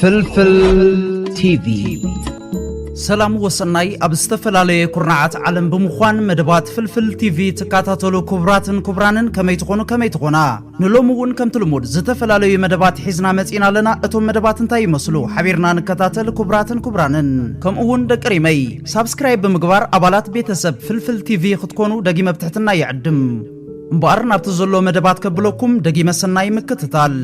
ፍልፍል ቲቪ ሰላም ወሰናይ ኣብ ዝተፈላለዩ ኩርናዓት ዓለም ብምዃን መደባት ፍልፍል ቲቪ ተካታተሉ ክቡራንን ከመይ ትኾና ንሎምውን ከም ትልሙድ ዝተፈላለዩ መደባት ሒዝና መጺና ኣለና እቶም መደባት እንታይ ይመስሉ ሓቢርና ንከታተል ክቡራንን ከምኡውን ደቅሪመይ ሳብስክራይብ ብምግባር ኣባላት ቤተሰብ ፍልፍል ቲቪ ክትኮኑ ደጊመ ብትሕትና ይዕድም እምበኣር ናብቲ ዘሎ መደባት ከብለኩም ደጊመ ሰናይ ምክትታል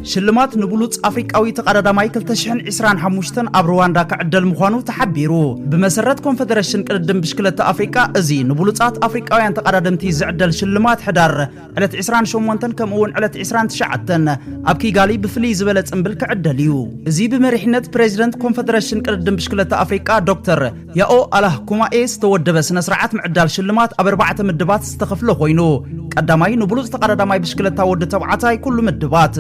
ሽልማት ንብሉጽ አፍሪካዊ ተቀዳዳማይ 2025 ኣብ ሩዋንዳ ከዕደል ምዃኑ ተሓቢሩ ብመሰረት ኮንፌደሬሽን ቅድድም ብሽክለታ አፍሪካ እዚ ንብሉጻት አፍሪካውያን ተቀዳደምቲ ዝዕደል ሽልማት ሕዳር ዕለት 28 ከምኡውን ዕለት 29 ኣብ ኪጋሊ ብፍሉይ ዝበለ ጽምብል ከዕደል እዩ እዚ ብመሪሕነት ፕሬዚደንት ኮንፌደሬሽን ቅድድም ብሽክለታ አፍሪካ ዶክተር ያኦ አላህ ኩማኤ ዝተወደበ ስነ ስርዓት ምዕዳል ሽልማት ኣብ 4 ምድባት ዝተኸፍለ ኮይኑ ቀዳማይ ንብሉጽ ተቀዳዳማይ ብሽክለታ ወዲ ተባዕታይ ኩሉ ምድባት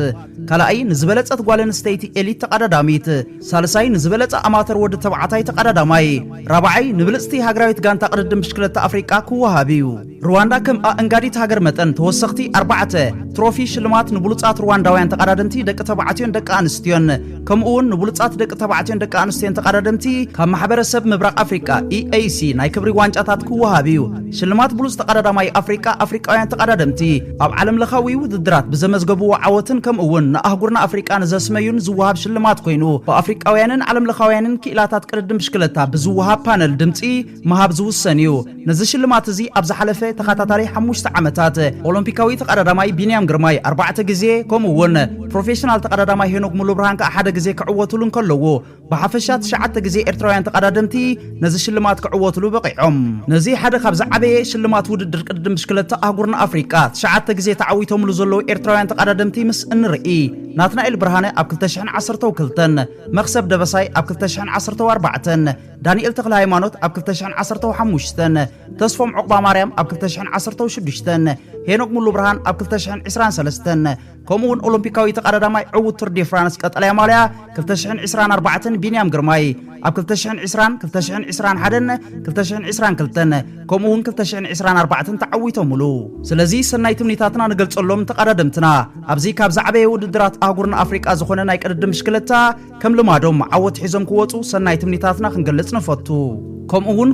ካልኣይ ንዝበለጸት ጓል ኣንስተይቲ ኤሊት ተቀዳዳሚት ሳልሳይ ንዝበለጸ ኣማተር ወዲ ተባዕታይ ተቀዳዳማይ ራብዓይ ንብልጽቲ ሃገራዊት ጋንታ ቅድድም ብሽክለታ አፍሪካ ክወሃብ እዩ ሩዋንዳ ከም እንጋዲት ሃገር መጠን ተወሰኽቲ 4 ትሮፊ ሽልማት ንብሉጻት ሩዋንዳውያን ተቀዳደምቲ ደቂ ተባዕትዮን ደቂ ኣንስትዮን ከምኡውን ንብሉጻት ደቂ ተባዕትዮን ደቂ ኣንስትዮን ተቀዳደምቲ ካብ ማሕበረሰብ ምብራቕ ኣፍሪካ EAC ናይ ክብሪ ዋንጫታት ክወሃብ እዩ ሽልማት ብሉጽ ተቀዳዳማይ አፍሪካውያን ተቀዳደምቲ ኣብ ዓለም ለኻዊ ውድድራት ብዘመዝገቡ ዓወትን ከምኡውን ንኣህጉርና አፍሪካ ንዘስመዩን ዝወሃብ ሽልማት ኮይኑ ብኣፍሪካውያንን ዓለም ለኻውያንን ክኢላታት ቅድድም ብሽክለታ ብዝወሃብ ፓነል ድምጺ መሃብ ዝውሰን እዩ ነዚ ሽልማት እዚ ኣብ ዝሓለፈ ተኸታታሊ 5 ዓመታት ኦሎምፒካዊ ተቀዳዳማይ ቢንያም ግርማይ 4 ግዜ ከምኡውን ፕሮፌሽናል ተቀዳዳማይ ሄኖክ ሙሉ ብርሃን ሓደ ግዜ ክዕወትሉ እንከለዎ ብሓፈሻ 9 ግዜ ኤርትራውያን ተቀዳደምቲ ነዚ ሽልማት ክዕወትሉ በቂዖም ነዚ ሓደ ካብ ዝዓበየ ሽልማት ውድድር ቅድድም ብሽክለታ ኣህጉርና አፍሪካ 9 ግዜ ተዓዊቶምሉ ዘለዉ ኤርትራውያን ተቀዳደምቲ ምስ እንርኢ ናትናኤል ብርሃነ ኣብ 2012 መክሰብ ደበሳይ ኣብ 2014 ዳንኤል ተክለ ሃይማኖት ኣብ 2015 ተስፎም ዕቁባ ማርያም ኣብ 2016 ሄኖክ ሙሉ ብርሃን ኣብ 2023 ከምኡውን ኦሎምፒካዊ ተቀዳዳማይ ዕውት ቱር ዲ ፍራንስ ቀጠልያ ማልያ 2024 ቢንያም ግርማይ ኣብ 2020 2021 2022 ከምኡውን 2024 ተዓዊቶምሉ ስለዚ ሰናይ ትምኒታትና ንገልጸሎም ተቀዳደምትና ኣብዚ ካብ ዝዓበየ ውድድራት ኣህጉርና አፍሪካ ዝኾነ ናይ ቅድድም ብሽክለታ ከም ልማዶም ዓወት ሒዞም ክወጹ ሰናይ ትምኒታትና ክንገልጽ ንፈቱ ከምኡውን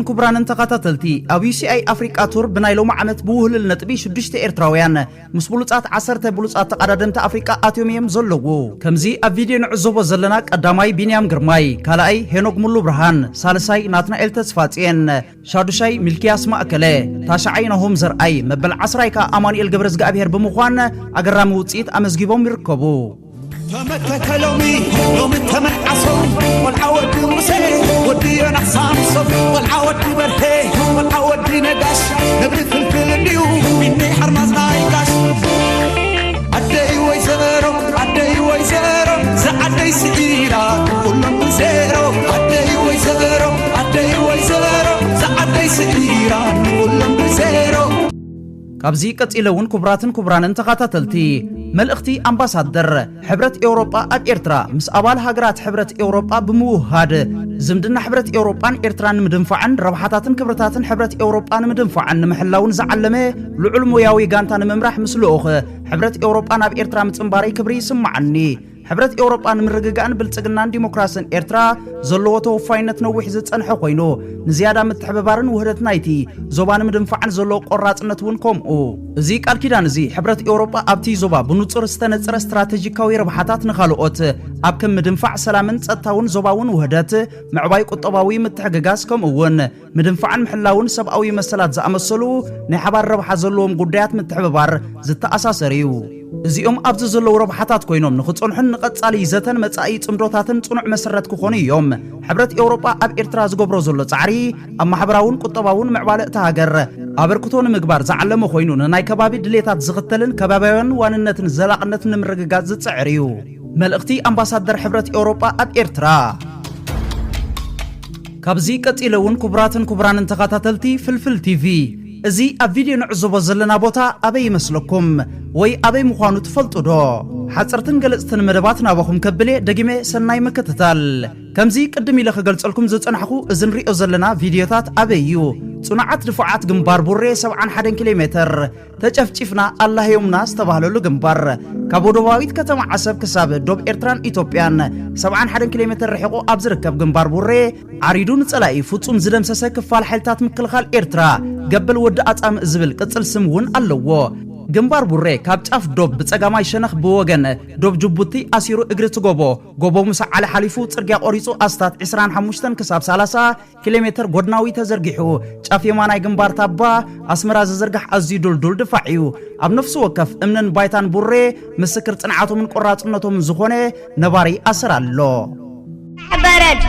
ክቡራንን ተኸታተልቲ ኣብ UCI አፍሪካ ቱር ብናይ ሎሚ ዓመት ብውህልል ነጥቢ 6 ኤርትራውያን ምስ ብሉጻት 10 ብሉጻት ተቀዳደምቲ አፍሪካ ኣትዮም እዮም ዘለዉ ከምዚ ኣብ ቪድዮ ንዕዘቦ ዘለና ቀዳማይ ቢንያም ግርማይ ካልኣይ ሄኖክ ሙሉ ብርሃን ሳልሳይ ናትናኤል ተስፋጽየን ሻዱሻይ ሚልኪያስ ማእከለ ታሻዓይ ናሆም ዘርአይ መበል 10 ካ ኣማኑኤል ገብረ እግዚአብሔር ብምዃን ኣገራሚ ውጽኢት ኣመዝጊቦም ይርከቡ تمتكلومي يوم تمعصو والعود موسى ودي انا حسامصو والعود برهي والعود نقاش نبري فلفل اليو مني حرمز نايقاش عدي ويزارو زعدي سعيرا كلهم زيرو عدي ويزارو زعدي سعيرا كلهم زيرو ካብዚ ቀጽለውን ክቡራንን ተኸታተልቲ መልእኽቲ ኣምባሳደር ሕብረት ኤውሮጳ ኣብ ኤርትራ ምስ ኣባል ሃገራት ሕብረት ኤውሮጳ ብምውሃድ ዝምድና ሕብረት ኤውሮጳን ኤርትራን ምድንፋዕን ረብሓታትን ክብርታትን ሕብረት ኤውሮጳን ምድንፋዕን ንምሕላውን ዝዓለመ ልዑል ሞያዊ ጋንታ ንምምራሕ ምስ ልኡኽ ሕብረት ኤውሮጳ ናብ ኤርትራ ምጽምባረይ ክብሪ ይስማዓኒ ሕብረት ኤውሮጳ ንምርግጋእን ብልጽግናን ዲሞክራስን ኤርትራ ዘለዎ ተወፋይነት ነዊሕ ዝጸንሐ ኮይኑ ንዝያዳ ምትሕብባርን ውህደት ናይቲ ዞባን ምድንፋዕን ዘለዎ ቆራጽነት እውን ከምኡ እዚ ቃል ኪዳን እዚ ሕብረት ኤውሮጳ ኣብቲ ዞባ ብንጹር ዝተነጽረ ስትራቴጂካዊ ረብሓታት ንኻልኦት ኣብ ከም ምድንፋዕ ሰላምን ጸጥታውን ዞባውን ውህደት ምዕባይ ቁጠባዊ ምትሕግጋዝ ከምኡውን ምድንፋዕን ምሕላውን ሰብኣዊ መሰላት ዝኣመሰሉ ናይ ሓባር ረብሓ ዘለዎም ጉዳያት ምትሕብባር ዝተኣሳሰር እዩ እዚኦም ኣብዚ ዘለዉ ረብሓታት ኮይኖም ንኽጸንሑን ንቐጻሊ ይዘተን መጻኢ ጽምዶታትን ጽኑዕ መሰረት ክኾኑ እዮም ሕብረት ኤውሮጳ ኣብ ኤርትራ ዝገብሮ ዘሎ ጻዕሪ ኣብ ማሕበራውን ቁጠባውን ምዕባለ እታ ሃገር ኣበርክቶ ንምግባር ዝዓለመ ኮይኑ ንናይ ከባቢ ድሌታት ዝኽተልን ከባብያውን ዋንነትን ዘላቕነትን ንምርግጋዝ ዝጽዕር እዩ መልእኽቲ ኣምባሳደር ሕብረት ኤውሮጳ ኣብ ኤርትራ ካብዚ ቀጺለውን ክቡራንን ተኸታተልቲ ፍልፍል ቲቪ እዚ ኣብ ቪድዮ ንዕዘቦ ዘለና ቦታ ኣበይ ይመስለኩም ወይ ኣበይ ምዃኑ ትፈልጡ ዶ ሓጽርትን ገለጽትን መደባት ናባኹም ከብለ ደጊመ ሰናይ ምክትታል ከምዚ ቅድም ኢለ ከገልጸልኩም ዝጽናሕኹ እዝን ሪኦ ዘለና ቪድዮታት አበዩ ጽናዓት ድፉዓት ግንባር ቡሬ 71 ኪሎ ሜትር ተጨፍጭፍና አላህ የውምና ዝተባህለሉ ግንባር ካብ ደቡባዊት ከተማ ዓሰብ ክሳብ ዶብ ኤርትራን ኢትዮጵያን 71 ኪሎ ሜትር ርሒቁ ኣብ ዝርከብ ግንባር ቡሬ ዓሪዱን ጸላኢ ፍጹም ዝደምሰሰ ክፋል ሓይልታት ምክልኻል ኤርትራ ገበል ወዲ አጻም ዝብል ቅጽል ስም እውን ኣለዎ ግንባር ቡሬ ካብ ጫፍ ዶብ በጸጋማይ ሸነኽ ብወገን ዶብ ጅቡቲ አሲሩ እግሪ ትጎቦ ጎቦ ሙሳዓለ ሓሊፉ ጽርግያ ቆሪጹ አስታት 25 ክሳብ 30 ኪሎ ሜትር ጎድናዊ ተዘርጊሑ ጫፍ የማናይ ግንባር ታባ አስመራ ዝዘርጋሕ ኣዝዩ ዱልዱል ድፋዕዩ ኣብ ነፍሱ ወከፍ እምንን ባይታን ቡሬ ምስክር ጽንዓቶምን ቆራጽነቶም ዝኾነ ነባሪ ኣስር ኣሎ በረድ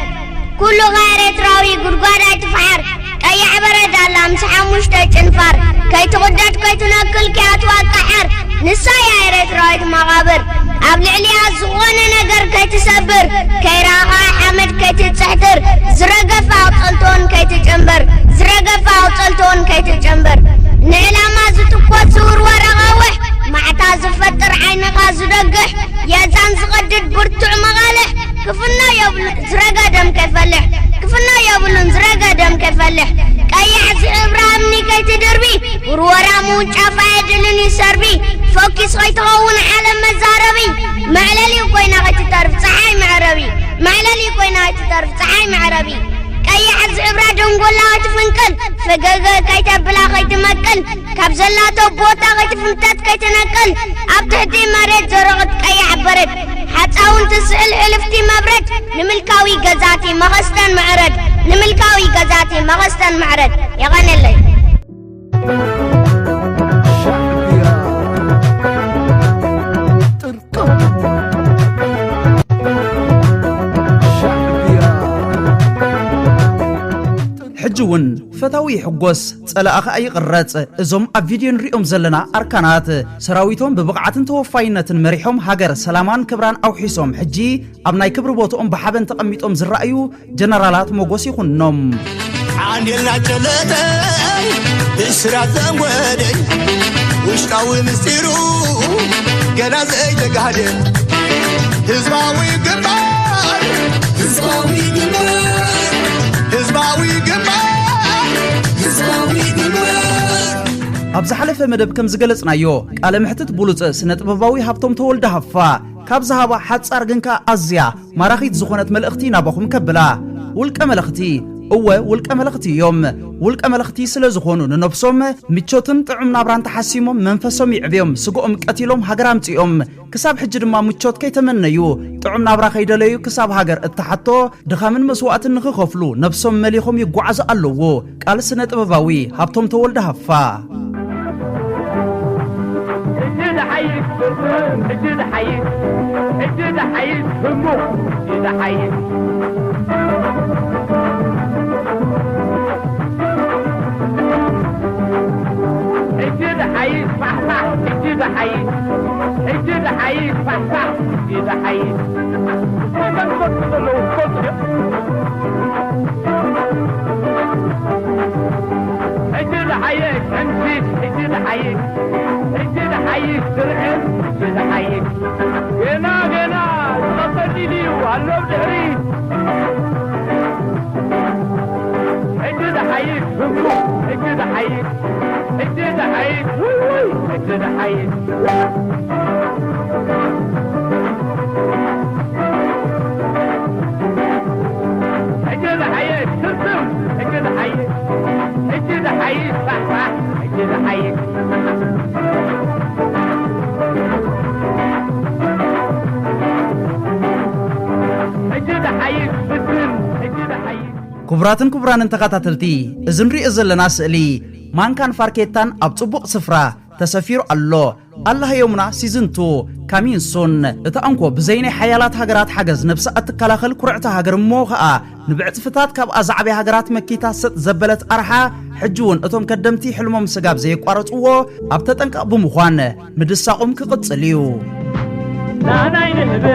ኩሉ غير ኤርትራዊ ጉድጓድ አይትፋር ቀያዕ በረድ አላ 55 ጭንፋር ከይትወደድ ከይትነክል ከያትዋቃሕር ንሳይ ኤርትራዊት መቃብር ኣብ ልዕሊያ ዝኾነ ነገር ከይትሰብር ከይራኻ ሓመድ ከይትጽሕትር ዝረገፋ ኣውጥልቶን ከይትጨምበር ዝረገፋ ኣውጥልቶን ከይትጨምበር ንዕላማ ዝትኮት ዝውርወር ኣኻውሕ ማዕታ ዝፈጥር ዓይንኻ ዝደግሕ የዛን ዝቐድድ ብርቱዕ መቓልሕ ክፍና የብሉ ዝረገደም ከይፈልሕ ክፍና የብሉን ዝረገደም ከይፈልሕ ቀያሕ ዝዕብራ እምኒ ከይትድርቢ ውርወራ ምውንጫፋ የድልን ይሰርቢ ፎኪስ ከይትኸውን ዓለም መዛረቢ መዕለሊ ኮይና ከይትተርፍ ፀሓይ ምዕረቢ መዕለሊ ኮይና ከይትተርፍ ፀሓይ ምዕረቢ ቀያሕ ዝዕብራ ደንጎላ ከይትፍንቅል ፈገገ ከይተብላ ከይትመቅል ካብ ዘላቶ ቦታ ከይትፍንተት ከይትነቅል ኣብ ትሕቲ መሬት ዘረቕት ቀያሕ በረድ ሓፃውን ትስዕል ሕልፍቲ መብረድ ንምልካዊ ገዛቲ መኸስተን ምዕረድ ንምልካዊ ገዛቲ መኸስተን ምዕረድ የቐነለይ ሕጅውን ፈታዊ ሕጎስ ጸላኣኸ ኣይቕረጽ እዞም ኣብ ቪድዮ ንሪኦም ዘለና ኣርካናት ሰራዊቶም ብብቕዓትን ተወፋይነትን መሪሖም ሃገር ሰላማን ክብራን ኣውሒሶም ሕጂ ኣብ ናይ ክብሪ ቦትኦም ብሓበን ተቐሚጦም ዝረኣዩ ጀነራላት ሞጎስ ይኹኖም ዓንዴልና ጨለጠይ እስራት ዘንጐደይ ውሽጣዊ ምስጢሩ ገና ዘይተጋህደን ህዝባዊ ግንባር ህዝባዊ ግንባር ህዝባዊ ግንባር ኣብ ዝሓለፈ መደብ ከም ዝገለጽናዮ ቃለ ምሕትት ብሉጽ ስነ ጥበባዊ ሃብቶም ተወልደ ሃፋ ካብ ዝሃባ ሓጻር ግንካ ኣዝያ ማራኺት ዝኾነት መልእኽቲ ናባኹም ከብላ ውልቀ መልእኽቲ እወ ውልቀ መልእኽቲ እዮም ውልቀ መልእኽቲ ስለ ዝኾኑ ንነፍሶም ምቾትን ጥዑም ናብራን ተሓሲሞም መንፈሶም ይዕብዮም ስግኦም ቀቲሎም ሃገር ኣምፂኦም ክሳብ ሕጂ ድማ ምቾት ከይተመነዩ ጥዑም ናብራ ከይደለዩ ክሳብ ሃገር እተሓቶ ድኻምን መስዋዕትን ንኽኸፍሉ ነፍሶም መሊኾም ይጓዓዙ ኣለዎ ቃል ስነ ጥበባዊ ሃብቶም ተወልደ ሃፋ اجد حيز همو اجد حيز اجد حيز فحفح اجد حيز اجد حيز فحفح اجد حيز اجد حيز امسك اجد حيز اجد حيز ترعب اجد حيز جنا جنا غطني لي وهلو دهري اجد حيز اجد حيز اجد حيز اجد حيز اجد حيز سلسل اجد حيز اجد حيز فحفح اجد حيز كبراتن كبرانن تقاتلتي ازنري ازلنا سئلي مانكان فاركيتان اب صبوق سفرا تسفير الله الله يومنا سيزن 2 كامين سون اتا انكو بزيني حيالات هاجرات حجز نفس اتكلاخل كرعتا هاجر موخا نبعت فتات كاب ازعبي هاجرات مكيتا ست زبلت ارحا حجون اتوم كدمتي حلمهم سغاب زي قارصو اب تطنق بمخوان مدساقم كقصليو ناناي نهب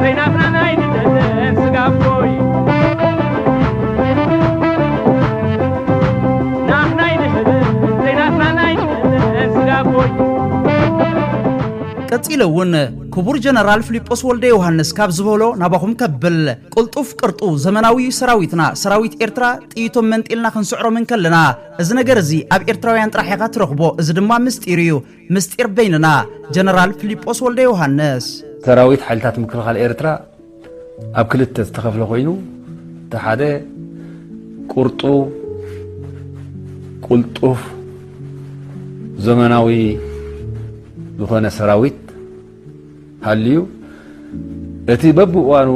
زينا ناناي نهب سغاب بوي ቀጽለውን ክቡር ጀነራል ፊሊጶስ ወልደ ዮሐንስ ካብ ዝበሎ ናባኹም ከብል ቁልጡፍ ቅርጡ ዘመናዊ ሰራዊትና ሰራዊት ኤርትራ ጥይቶም መንጢልና ክንስዕሮም እንከለና እዚ ነገር እዚ ኣብ ኤርትራውያን ጥራሕኻ ትረኽቦ እዚ ድማ ምስጢር በይንና ጀነራል ፊሊጶስ ወልደ ዮሐንስ ሰራዊት ሓይልታት ምክልኻል ኤርትራ ኣብ ክልተ ዝተኸፍለ ኮይኑ ተሓደ ቁርጡ ቁልጡፍ ዘመናዊ ዝኾነ ሰራዊት ሃልዩ እቲ በብእዋኑ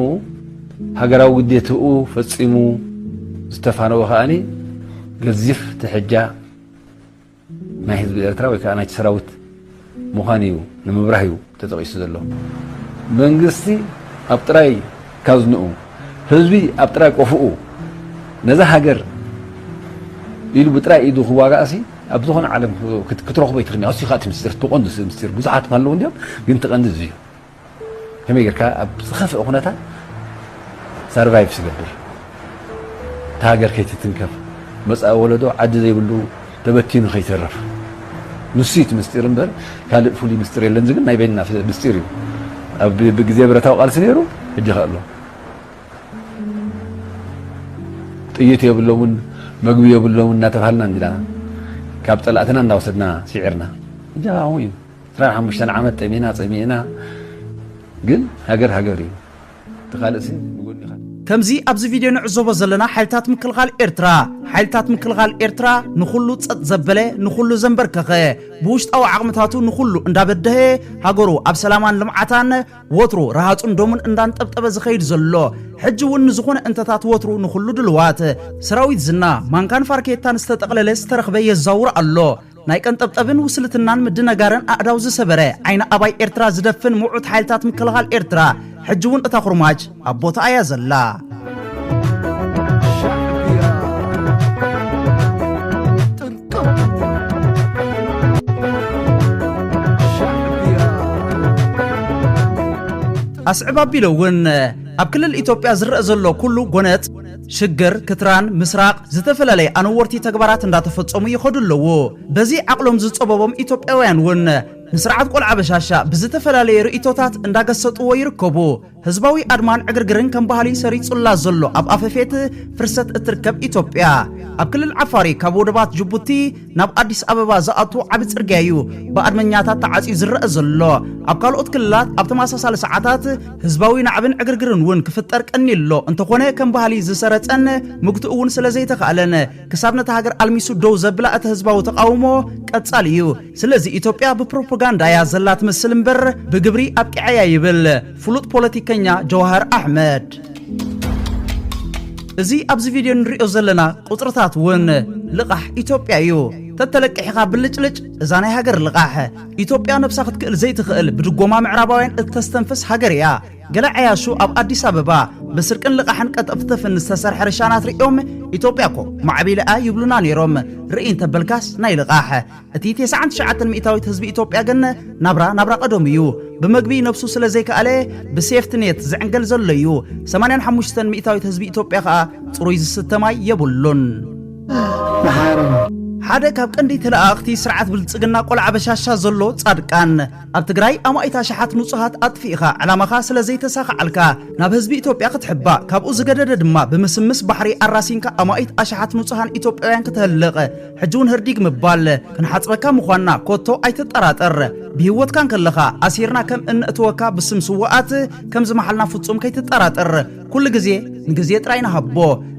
ሃገራዊ ግዴትኡ ፈጺሙ ዝተፋነወ ከኣኒ ገዚፍ ትሕጃ ናይ ህዝቢ ኤርትራ ወይ ከዓ ናይቲ ሰራዊት ምዃን እዩ ንምብራህ እዩ ተጠቂሱ ዘሎ መንግስቲ ኣብ ጥራይ ካዝንኡ ህዝቢ ኣብ ጥራይ ቆፍኡ ነዛ ሃገር ኢሉ ብጥራይ ኢዱ ክዋጋእሲ ኣብ ዝኾነ ዓለም ክትረኽቦ ይትኽእልኒ ኣሱ ኢኻ እቲ ምስጢር ትቆንዲ ምስጢር ብዙሓት ኣለዉ እንዲኦም ግን ትቐንዲ እዚ እዩ ከመይ ጌርካ ኣብ ዝኸፍአ ኩነታት ሰርቫይቭ ዝገብር እታ ሃገር ከይትትንከፍ መጻኢ ወለዶ ዓዲ ዘይብሉ ተበቲኑ ከይተረፍ ንሱ እቲ ምስጢር እምበር ካልእ ፍሉይ ምስጢር የለን ዝግን ናይ በይንና ምስጢር እዩ ኣብ ብግዜ ብረታዊ ቃልሲ ነይሩ ሕጂ ኸ ኣሎ ጥይት የብሎምን መግቢ የብሎምን እናተባሃልና እንዲና ካብ ጠላእትና እንዳወሰድና ሲዕርና እጃ አሁን 15 ዓመት ጠሚና ግን ሃገር እዩ ተኻልሲ ንጎኒ ኻ ከምዚ ኣብዚ ቪድዮ ንዕዘቦ ዘለና ሓይልታት ምክልኻል ኤርትራ ንኹሉ ጸጥ ዘበለ ንኹሉ ዘንበርከኸ ብውሽጣዊ ዓቕምታቱ ንኹሉ እንዳበደኸ ሃገሩ ኣብ ሰላማን ልምዓታን ወትሩ ረሃጹን ዶሙን እንዳንጠብጠበ ዝኸይድ ዘሎ ሕጂ እውን ንዝኾነ እንተታት ወትሩ ንኹሉ ድልዋት ሰራዊት ዝና ማንካን ፋርኬታን ዝተጠቕለለ ዝተረኽበ የዛውር ኣሎ ናይ ቀንጠብጠብን ውስልትናን ምድነጋርን ኣእዳው ዝሰበረ ዓይነ ኣባይ ኤርትራ ዝደፍን ሙዑት ሓይልታት ምክልኻል ኤርትራ ሕጂ እውን እታ ኩርማጅ ኣብ ቦታ እያ ዘላ ኣስዕብ ኣቢለውን ኣብ ክልል ኢትዮጵያ ዝረአ ዘሎ ኩሉ ጎነጽ ሽግር ክትራን ምስራቅ ዝተፈላለየ ኣነወርቲ ተግባራት እንዳተፈጸሙ ይኸዱ ኣለዎ በዚ ዓቅሎም ዝጸበቦም ኢትዮጵያውያን ውን ንስርዓት ቆልዓ በሻሻ ብዝተፈላለየ ርእቶታት እንዳገሰጥዎ ይርከቡ ህዝባዊ ኣድማን ዕግርግርን ከም ባህሊ ሰሪጹላ ዘሎ ኣብ ኣፈፌት ፍርሰት እትርከብ ኢትዮጵያ ኣብ ክልል ዓፋሪ ካብ ወደባት ጅቡቲ ናብ አዲስ አበባ ዝኣቱ ዓቢ ጽርግያ እዩ በኣድመኛታት ተዓጺ ዝረአ ዘሎ ኣብ ካልኦት ክልላት ኣብ ተመሳሳሊ ሰዓታት ህዝባዊ ናዕብን ዕግርግርን ውን ክፍጠር ቀኒሎ እንተኾነ ከም ባህሊ ዝሰረጸን ምግቱ እውን ስለዘይተኻለን ክሳብ ነታ ሃገር ኣልሚሱ ደው ዘብላ እቲ ህዝባዊ ተቃውሞ ቀጻሊ እዩ ስለዚ ኢትዮጵያ በፕሮፓጋንዳ ያ ዘላት መስል እምበር ብግብሪ ኣብቂዓያ ይብል ፍሉጥ ፖለቲከኛ ጀዋሃር አሕመድ እዚ ኣብዚ ቪድዮ ንሪኦ ዘለና ቁጥርታት ውን ልቃሕ ኢትዮጵያ እዩ ተተለቅሕኻ ብልጭልጭ እዛ ናይ ሃገር ልቃሕ ኢትዮጵያ ነብሳ ክትክእል ዘይትኽእል ብድጎማ ምዕራባውያን እተስተንፍስ ሃገር እያ ገለ ዓያሹ ኣብ አዲስ አበባ በስርቅን ልቃሕን ቀጠፍተፍን ዝተሰርሐ ርሻናት ሪኦም ኢትዮጵያ ኮ ማዕቢልኣ ይብሉና ነይሮም ርኢን ተበልካስ ናይ ልቃሕ እቲ 99 ሚእታዊት ህዝቢ ኢትዮጵያ ግን ናብራ ቀደም እዩ በመግቢ ነፍሱ ስለዘይከኣለ በሴፍትኔት ዝዕንገል ዘሎ እዩ 85 ሚእታዊት ህዝቢ ኢትዮጵያ ከዓ ጽሩይ ዝስተማይ የብሉን ሓደ ካብ ቀንዲ ተለኣኽቲ ስርዓት ብልጽግና ቆልዓ በሻሻ ዘሎ ጻድቃን ኣብ ትግራይ ኣማኢታ ሸሓት ንጹሃት ኣጥፊኢኻ ዕላማኻ ስለዘይተሳኽዓልካ ናብ ህዝቢ ኢትዮጵያ ክትሕባ ካብኡ ዝገደደ ድማ ብምስምስ ባሕሪ ኣራሲንካ ኣማኢት ኣሸሓት ንጹሃን ኢትዮጵያውያን ክትህልቕ ሕጂውን ህርዲግ ምባል ክንሓጽበካ ምዃንና ኮቶ ኣይትጠራጠር ብህይወትካን ከለኻ ኣሲርና ከም እንእትወካ ብስም ስዋኣት ከም ዝመሓልና ፍጹም ከይትጠራጠር ኩሉ ግዜ ንግዜ ጥራይና ሃቦ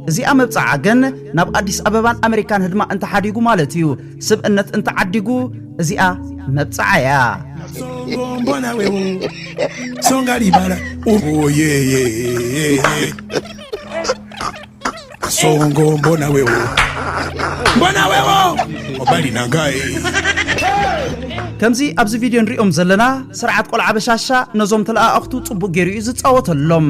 እዚኣ መብጻዓ ግን ናብ አዲስ አበባን አሜሪካን ህድማ እንተ ሓዲጉ ማለት እዩ ስብእነት እንተ ዓዲጉ እዚኣ መብጻዓ ያ mbona wewe songa libala oye songo mbona wewe obali nangai ከምዚ ኣብዚ ቪድዮ ንሪኦም ዘለና ስርዓት ቆልዓ በሻሻ ነዞም ተለኣኽቱ ጽቡቕ ገይሩ ዝጻወተሎም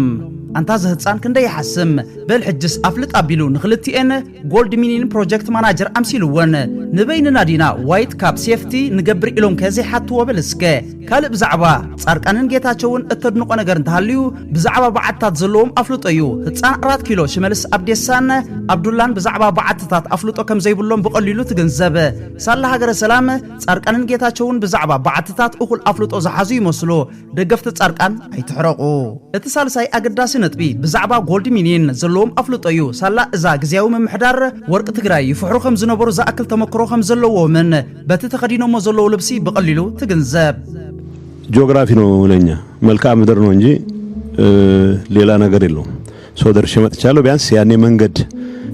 أنت زهتسان كندا يحسم بالحجس أفلت أبيلو نخلتين جولد مينين بروجكت ماناجر أمسيلوون نبين نادينا وايت كاب سيفتي نجبر إلهم كذي حتى وبلسكة كالب زعبا صار كانن جيتاچون اتدنقو ነገር እንታልዩ بزعبا بعتات زلوم أفلت أيو هتسان 4 كيلو شمالس أبديسان عبدالله بزعبا بعتات أفلتو كم زي بلوم بقليلو تجنزب صالح هاجر السلام صار كانن جيتاچون بزعبا بعتات أخل أفلتو زحازو يمسلو دقفت صار كان هيتحرقو اتصال ساي أقداسي نتبي بزعبا جولد مينين زلوم أفلت أيو صالح إذا جزياو من محدار ورق تجراي يفحرو خم زنبرو زأكل تمكرو خم زلو من بتتخدينو مزلو لبسي بقليلو تجنزب ጂኦግራፊ ነው ለኛ መልክዓ ምድር ነው እንጂ ሌላ ነገር የለውም ሶደር ሸመጥቻለሁ ቢያንስ ያኔ መንገድ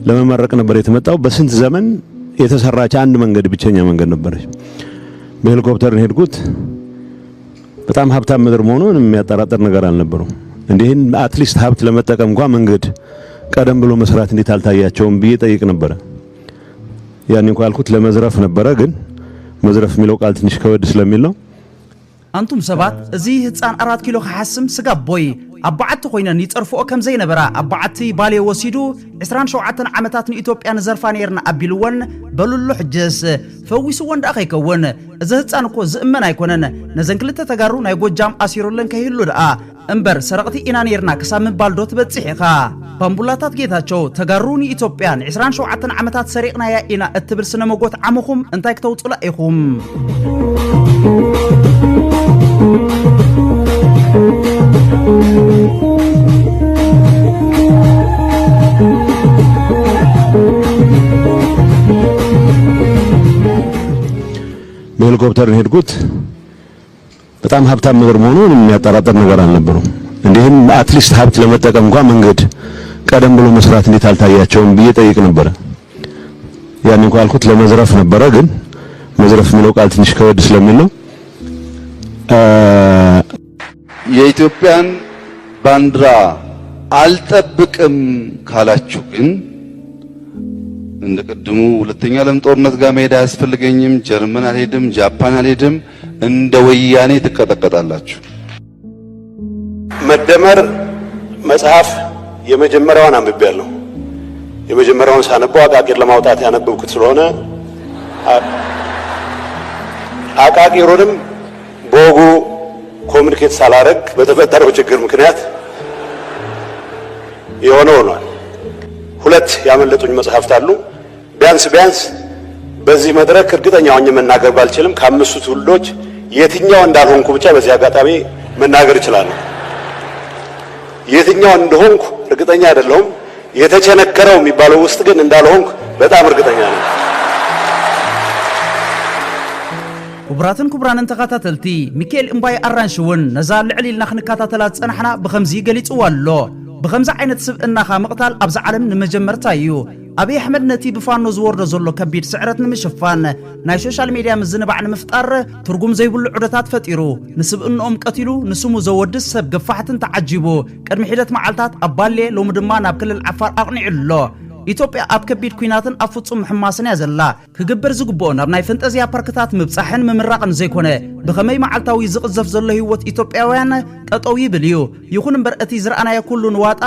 ለመመረቅ ነበር የተመጣው በስንት ዘመን የተሰራች አንድ መንገድ ብቸኛ መንገድ ነበረች በሄሊኮፕተር ሄድኩት በጣም ሀብታም ምድር መሆኑን የሚያጠራጥር ነገር አልነበረው እንዴን አትሊስት ሀብት ለመጠቀም እንኳን መንገድ ቀደም ብሎ መስራት እንዴት አልታያቸውም ብዬ ጠይቅ ነበር ያኔ እንኳን አልኩት ለመዝረፍ ነበር ግን መዝረፍ የሚለው ቃል ትንሽ ከወድ ስለሚል ነው أنتم سبات زي هتسان 4 كيلو حاسم سقاب بوي أبعت خوينا يتصرفوا كم زي نبرا أبعتي بالي وسيدو 27 عامتات إثيوبيا نزرفان يرنا أبيلون بلولو حجز فويسو وند أخي كون إذا هتسان كو زئمن أيكونن نزن كلتا تجارو نايقو جام أسيرولن كهيلو دقا أمبر سرقتي إنان يرنا كسام بالدوت بتسحيقا بامبولاتات جيتاچو تجاروني إثيوبيان 27 عامتات سرقنا يا إنا اتبر سنموغوت عموخم انتايك توتولا إيخم በሄሊኮፕተር ሄድኩት በጣም ሀብታም ምድር መሆኑን የሚያጠራጥር ነገር አልነበረው እንዴን አትሊስት ሀብት ለመጠቀም እንኳን መንገድ ቀደም ብሎ መስራት እንዴት አልታያቸውም ብዬ ጠይቅ ነበር ያኔ እንኳን አልኩት ለመዝረፍ ነበር ግን መዝረፍ የሚለው ቃል ትንሽ ከወድ ስለሚል ነው የኢትዮጵያን ባንዲራ አልጠብቅም ካላችሁ ግን እንደቀድሙ ሁለተኛ ዓለም ጦርነት ጋር መሄድ አያስፈልገኝም ጀርመን አልሄድም ጃፓን አልሄድም እንደ ወያኔ ተቀጠቀጣላችሁ መደመር መጽሐፍ የመጀመሪያውን አንብቤያለሁ የመጀመሪያውን ሳነበው አቃቂር ለማውጣት ያነበብኩት ስለሆነ አቃቂሩንም በወጉ ኮሙኒኬት ሳላረግ በተፈጠረው ችግር ምክንያት የሆነው ነው ሁለት ያመለጡኝ መጽሐፍት አሉ ቢያንስ በዚህ መድረክ እርግጠኛ ሆኜ መናገር ባልችልም ከአምስቱ ትውልዶች የትኛው እንዳልሆንኩ ብቻ በዚህ አጋጣሚ መናገር እችላለሁ የትኛው እንደሆንኩ እርግጠኛ አይደለሁም የተቸነከረው የሚባለው ውስጥ ግን እንዳልሆንኩ በጣም እርግጠኛ ነኝ كبراتن تقاتلتي ميكيل امباي أرانشون نزال لعليلنا خنكاتاتلات صنحنا بخمزي قليصو والو بخمزة عينت سبقناها مقتال أبز عالم نمجمر تايو أبي أحمد نتي بفانو زور زولو كبير سعرت نمشفان ناي سوشال ميديا مزنبع نمفتار ترقم زي بالعدتات فتيرو نسب انهم قتلو نسمو زود السب قفاحة تعجبو كرمي حيدت معالتات أبالي لو مدمان بكل العفار أغني الله ኢትዮጵያ አብ ከቢድ ኩናትን አፍጹም ሕማስን ያዘላ ክግበር ዝግቦ ናብ ናይ ፈንጠዚያ ፓርክታት ምብጻሕን መምራቅን ዘይኮነ በከመይ መዓልታዊ ዝቅዘፍ ዘሎ ህይወት ኢትዮጵያውያን ጠጠው ይብልዩ ይኹን እምበር እቲ ዝረአናየ ኩሉ ንዋጣ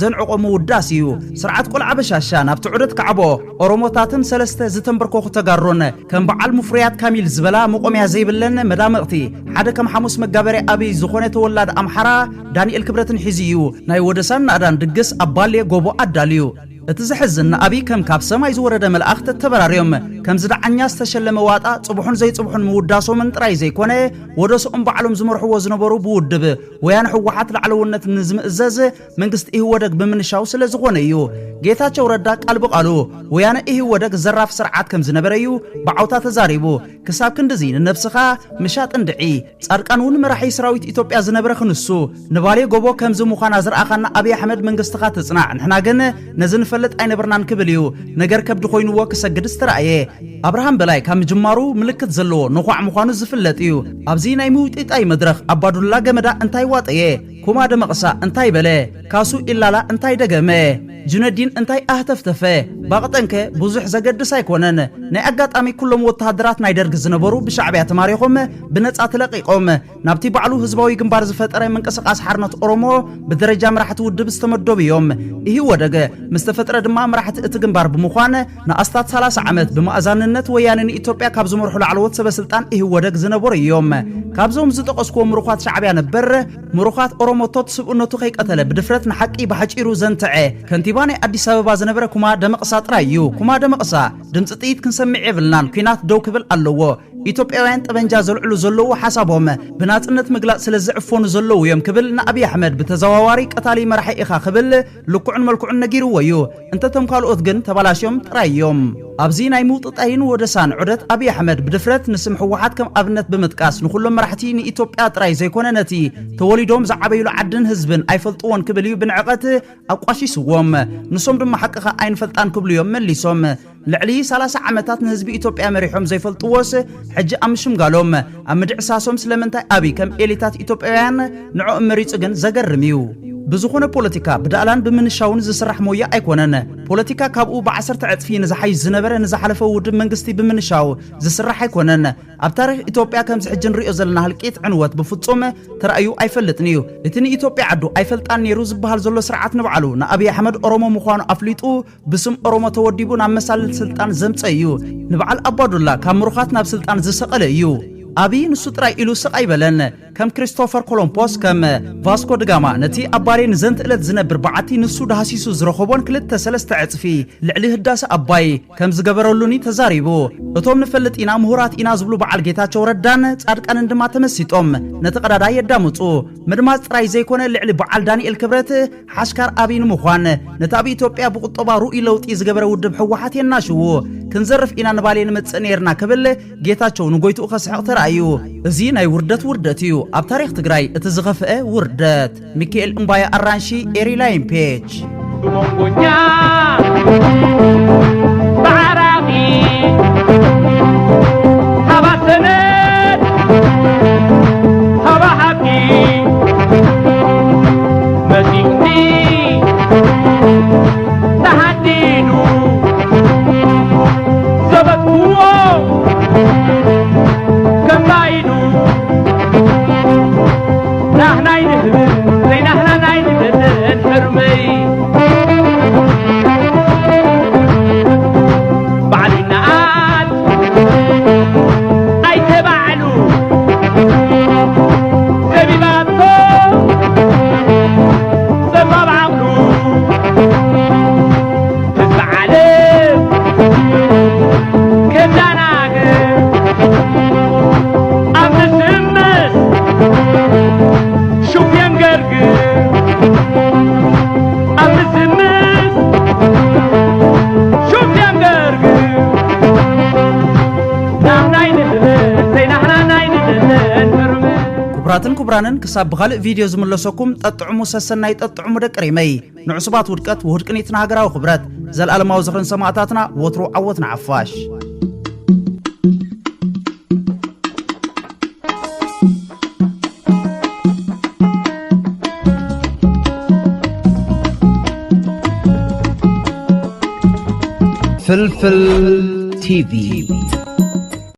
ዘንዕቆሙ ውዳስ እዩ ስርዓት ቆልዓ በሻሻ ናብ ትዑደት ከዓቦ ኦሮሞታትን ሰለስተ ዝተንበርኮኹ ተጋሮን ከም በዓል ሙፍሪያት ካሚል ዝበላ መቆሚያ ዘይብለን መዳመቕቲ ሓደ ከም ሐሙስ መጋበሪ አብይ ዝኾነ ተወላድ አምሓራ ዳንኤል ክብረትን ሒዝዩ ናይ ወደሳን ናዳን ድግስ አባሌ ጎቦ አዳልዩ اتزحزن أبي كم كاب سماي زورد ملأخت التبراريوم كم زدعني استشل مواطا صبحون زي صبحون موداسو من تراي زي كونه ودوس بعلم زمرح وزنبرو بودب ويان حوحات العلونة نزم الزاز من قست إيه ودك بمن شاو سلزغونيو جيتاچو رداك قلب قالو ويان إيه ودك زراف سرعات كم زنبريو بعوتا تزاريبو كساب كندزين النفسخا مشات اندعي صارقانون مرحي سراويت إثيوبيا زنبر خنسو نبالي غوبو كم زمخانا زرعخنا أبي أحمد من قستخا تصنع نحنا قلنا نزن فلت أين برنان كبليو نجار كبد خوين وك سجد استرعيه أبراهام بلاي كم جمارو ملكت زلو نخوع مخانو زفلت إيو أبزين يموت أي مدرخ أبادو الله جمدا أنتاي وات إيه كوما دمقصا أنتاي بله كاسو إلا لا أنتاي دجمه ጁነዲን እንታይ አህተፍተፈ ባቅጠንከ ብዙሕ ዘገድስ ኣይኮነን ናይ አጋጣሚ ኩሎም ወተሃደራት ናይ ደርግ ዝነበሩ ብሻዕብያ ተማሪኾም ብነጻ ተለቂቆም ናብቲ ባዕሉ ህዝባዊ ግንባር ዝፈጠረ መንቀሳቃስ ሓርነት ኦሮሞ ብደረጃ መራሕቲ ውድብ ዝተመደቡ እዮም ይህ ወደገ ምስተፈጥረ ድማ መራሕቲ እቲ ግንባር ብምዃን ንኣስታት 30 ዓመት ብማእዛንነት ወያነ ኢትዮጵያ ካብ ዝመርሑ ላዕለዎት ሰበስልጣን ይህ ወደግ ዝነበሩ እዮም ካብዞም ዝጠቀስኩ ምሩኻት ሻዕብያ ነበር ምሩኻት ኦሮሞቶት ስብኡነቱ ከይቀተለ ብድፍረት ንሓቂ ብሓጪሩ ዘንተዐ ከንቲባ ናይ አዲስ አበባ ዝነበረ ኩማ ደመቅሳ ጥራይ እዩ ኩማ ደመቅሳ ድምፂ ጥይት ክንሰምዕ የብልናን ኩናት ደው ክብል ኣለዎ ኢትዮጵያውያን ጠበንጃ ዘልዕሉ ዘለዉ ሓሳቦም ብናጽነት ምግላጽ ስለ ዝዕፎኑ ዘለዉ እዮም ክብል ንአብይ አሕመድ ብተዘዋዋሪ ቀታሊ መራሒ ኢኻ ክብል ልኩዕን መልኩዕን ነጊርዎ እዩ እንተቶም ካልኦት ግን ተባላሽዮም ጥራይ እዮም ኣብዚ ናይ ምውጥጣይን ወደሳን ዑደት አብይ አሕመድ ብድፍረት ንስም ሕወሓት ከም ኣብነት ብምጥቃስ ንኹሎም መራሕቲ ንኢትዮጵያ ጥራይ ዘይኮነ ነቲ ተወሊዶም ዝዓበይሉ ዓድን ህዝብን ኣይፈልጥዎን ክብል እዩ ብንዕቐት ኣቋሺስዎም ንሶም ድማ ሓቅኻ ኣይንፈልጣን ክብሉ እዮም መሊሶም ልዕሊ 30 ዓመታት ንህዝቢ ኢትዮጵያ መሪሖም ዘይፈልጥዎስ ሕጂ ኣምሽምጋሎም ኣብ ምድዕሳሶም ስለምንታይ አብይ ከም ኤሊታት ኢትዮጵያውያን ንዕኦም መሪጹ ግን ዘገርም እዩ بزخونه بوليتيكا بدالان بمنشاون زسرح مويا ايكونن بوليتيكا كابو بعصرت عطفي نزحاي زنبره نزحلفه ود منغستي بمنشاو زسرح ايكونن اب تاريخ ايتوبيا كم زحجن ريو زلنا هلقيت عنوت بفصوم ترايو ايفلطنيو اتني ايتوبيا عدو ايفلطان نيرو زبحال زلو سرعات نبعلو نا ابي احمد اورومو مخوانو افليطو بسم اورومو توديبو نا مسال سلطان زمصيو نبعل ابادولا كامروخات ناب سلطان زسقليو أبي نسطرا إلو سقاي بلن كم كريستوفر كولومبوس كم فاسكو دغاما نتي أبارين زنت إلت زنبر بعتي نسو دهاسيسو زرخوبون كلت سلست عطفي لعليه الداس أباي كم زغبرولوني تزاريبو اتوم نفلت إنا مهورات إنا زبلو بعال جيتاچو ردان صادق اندما تمسيتوم نتقدادا يدامصو مدماس طراي زيكونه لعلي بعال دانيال كبرت حاشكار أبي نمخوان نتابي إثيوبيا بقطبا رؤي لوطي زغبر ودب حوحات يناشو كنزرف إنا نبالي نمتصنيرنا كبل جيتاچو نغويتو خسحق ترايو زي ناي وردتيو اب تاريخ تግራይ اتزغفه وردت ميكائيل امبايا ارانشي ايري لاين بيج بمونغونيا بعراقي حبسنت هوا حقي مزيكتي تهدينو زبطوه كبرانن كساب بخالق فيديو زملسوكم تطعمو سسناي تطعمو دقريمي نعصبات ودقت وهدقنيتنا هاغراو خبرات زل علماو زخرن سماعتاتنا وترو عوتنا عفاش فلفل تي في